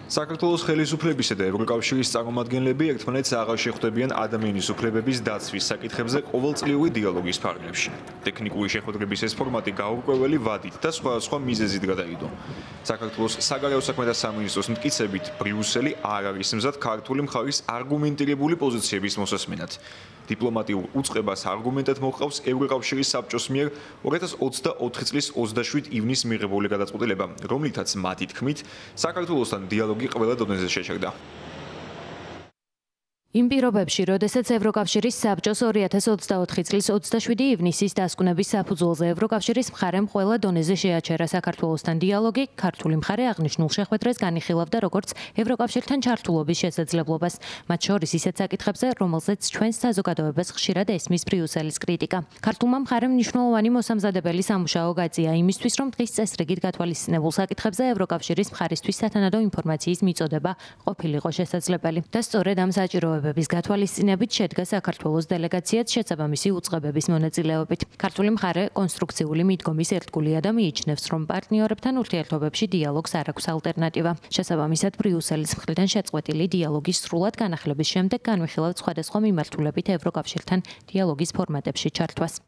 საქართველოს ხელისუფლებისა და ევროკავშირის წარმომადგენლები ერთმანეთს აღარ შეხვდებიან ადამიანის უფლებების დაცვის საკითხებზე ყოველწლიური დიალოგის ფარგლებში. ტექნიკური შეხვედრების ეს ფორმატი გაურკვეველი ვადით და სხვადასხვა მიზეზით გადაიდო. საქართველოს საგარეო საქმეთა სამინისტროს მტკიცებით, ბრიუსელი არ არის მზად ქართული მხარის არგუმენტირებული პოზიციების მოსასმენად. დიპლომატიურ უწყებას არგუმენტად მოჰყავს ევროკავშირის საბჭოს მიერ 2024 წლის 27 ივნისს მიღებული გადაწყვეტილება, რომლითაც მათი თქმით, საქართველოსთან დიალოგი ყველა დონეზე შეჩერდა. იმ პირობებში, როდესაც ევროკავშირის საბჭოს 2024 წლის 27 ივნისის დასკვნების საფუძველზე ევროკავშირის მხარემ ყველა დონეზე შეაჩერა საქართველოსთან დიალოგი, ქართული მხარე აღნიშნულ შეხვედრას განიხილავდა როგორც ევროკავშირთან ჩართულობის შესაძლებლობას, მათ შორის ისეთ საკითხებზე, რომელზეც ჩვენს საზოგადოებას ხშირად ესმის ბრიუსელის კრიტიკა. ქართულმა მხარემ მნიშვნელოვანი მოსამზადებელი სამუშაო გაწია იმისთვის, რომ დღის წესრიგით გათვალისწინებულ საკითხებზე ევროკავშირის მხარისთვის სათანადო ინფორმაციის მიწოდება ყოფილიყო შესაძლებელი. და სწორედ ამ საჭიროებების გათვალისწინებით შედგა საქართველოს დელეგაციაც შესაბამისი უწყებების მონაწილეობით. ქართული მხარე კონსტრუქციული მიდგომის ერთგულია და მიიჩნევს, რომ პარტნიორებთან ურთიერთობებში დიალოგს არ აქვს ალტერნატივა. შესაბამისად, ბრიუსელის მხრიდან შეწყვეტილი დიალოგის სრულად განახლების შემდეგ განვიხილავთ სხვადასხვა მიმართულებით ევროკავშირთან დიალოგის ფორმატებში ჩართვას.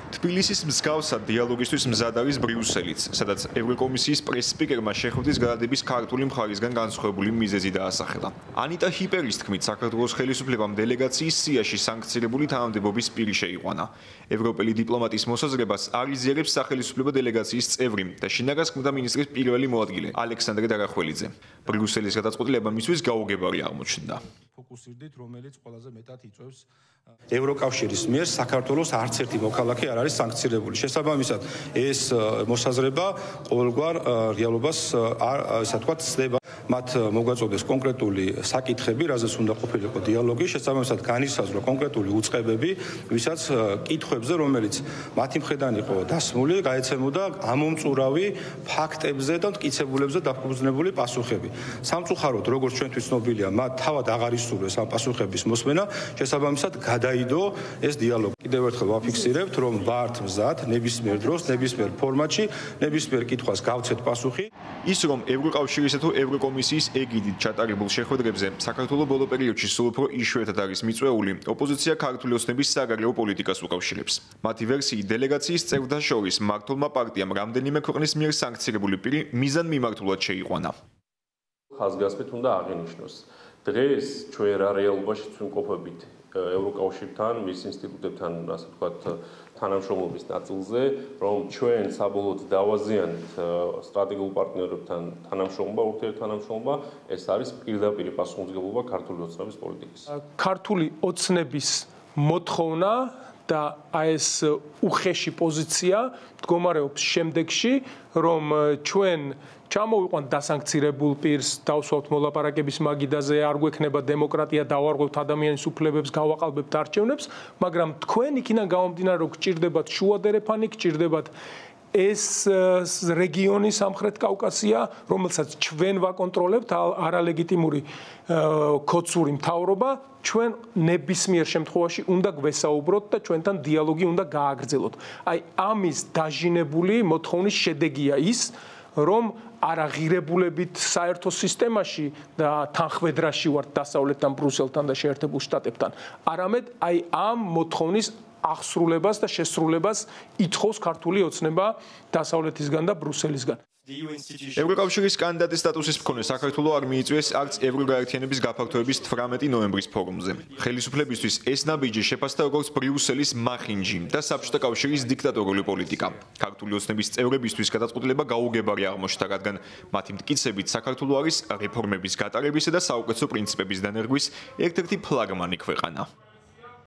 თბილისის მსგავსად დიალოგისთვის მზად არის ბრიუსელიც, სადაც ევროკომისიის პრეს-სპიკერმა შეხვედრის გადადების ქართული მხარისგან განსხვავებული მიზეზი დაასახელა. ანიტა ჰიპერის თქმით, საქართველოს ხელისუფლებამ დელეგაციის სიაში სანქცირებული თანამდებობის პირი შეიყვანა. ევროპელი დიპლომატის მოსაზრებას არ იზიარებს სახელისუფლებო დელეგაციის წევრი და შინაგან საქმეთა მინისტრის პირველი მოადგილე ალექსანდრე დარახველიძე. ბრიუსელის გადაწყვეტილება მისთვის გაუგებარი აღმოჩნდა. ფოკუსირდით, რომელიც ყველაზე მეტად იწვევს ევროკავშირის მიერ საქართველოს არც ერთი მოქალაქე არ არის სანქცირებული. შესაბამისად, ეს მოსაზრება ყოველგვარ რეალობას ასე ვთქვათ, ცდება. მათ მოგვაწოდეს კონკრეტული საკითხები, რაზეც უნდა ყოფილიყო დიალოგი, შესაბამისად განისაზღვრა კონკრეტული უწყებები, ვისაც კითხვებზე, რომელიც მათი მხრიდან იყო დასმული, გაეცემოდა ამომწურავი ფაქტებზე და მტკიცებულებზე დაფუძნებული პასუხები. სამწუხაროდ, როგორც ჩვენთვის ცნობილია, მათ თავად აღარ ისურვეს ამ პასუხების მოსმენა, შესაბამისად გადაიდო ეს დიალოგი. კიდევ ერთხელ ვაფიქსირებთ, რომ ვართ მზად ნებისმიერ დროს, ნებისმიერ ფორმატში, ნებისმიერ კითხვას გავცეთ პასუხი. ის რომ ევროკავშირისა თუ ევროკომისიის ეგიდით ჩატარებულ შეხვედრებზე საქართველოს ბოლო პერიოდში სულ უფრო იშვიათად არის მიწვეული, ოპოზიცია ქართული ოცნების საგარეო პოლიტიკას უკავშირებს. მათი ვერსიით, დელეგაციის წევრთა შორის მმართველმა პარტიამ რამდენიმე ქვეყნის მიერ სანქცირებული პირი მიზანმიმართულად შეიყვანა. ხაზგასმით უნდა აღინიშნოს. დღეს ჩვენ რა რეალობაში ვიმყოფებით ევროკავშირთან, მის ინსტიტუტებთან, ასე ვთქვათ, თანამშრომლობის ნაწილზე, რომ ჩვენ საბოლოოდ დავაზიანეთ სტრატეგიულ პარტნიორებთან თანამშრომლობა, ურთიერთთანამშრომლობა, ეს არის პირდაპირ პასუხისმგებლობა ქართული ოცნების პოლიტიკის. ქართული ოცნების მოთხოვნა და ეს უხეში პოზიცია მდგომარეობს შემდეგში, რომ ჩვენ ჩამოვიყვანთ დასანქცირებულ პირს, დავსვავთ მოლაპარაკების მაგიდაზე, არ გვექნება დემოკრატია, დავარღვევთ ადამიანის უფლებებს, გავაყალბებთ არჩევნებს, მაგრამ თქვენ იქიდან გამომდინარე, რომ გჭირდებათ შუადერეფანი, გჭირდებათ ეს რეგიონი სამხრეთ კავკასია, რომელსაც ჩვენ ვაკონტროლებთ, არალეგიტიმური ქოცური მთავრობა, ჩვენ ნებისმიერ შემთხვევაში უნდა გვესაუბროთ და ჩვენთან დიალოგი უნდა გააგრძელოთ. აი ამის დაჟინებული მოთხოვნის შედეგია ის, რომ არაღირებულებით საერთო სისტემაში და თანხმედრაში ვართ დასავლეთთან, ბრიუსელთან და შეერთებულ შტატებთან, არამედ აი ამ მოთხოვნის აღსრულებას და შესრულებას ითხოვს ქართული ოცნება დასავლეთისგან და ბრიუსელისგან. ევროკავშირის კანდიდატის სტატუსის მქონე საქართველო არ მიიწვიეს არც ევროგაერთიანების გაფართოების 18 ნოემბრის ფორუმზე. ხელისუფლებისთვის ეს ნაბიჯი შეფასდა როგორც ბრიუსელის მახინჯი და საბჭოთა კავშირის დიქტატორული პოლიტიკა. ქართული ოცნების წევრებისთვის გადაწყვეტილება გაუგებარი აღმოჩნდა, რადგან მათი მტკიცებით საქართველო არის რეფორმების გატარებისა და საუკეთესო პრინციპების დანერგვის ერთ-ერთი ფლაგმანი ქვეყანა.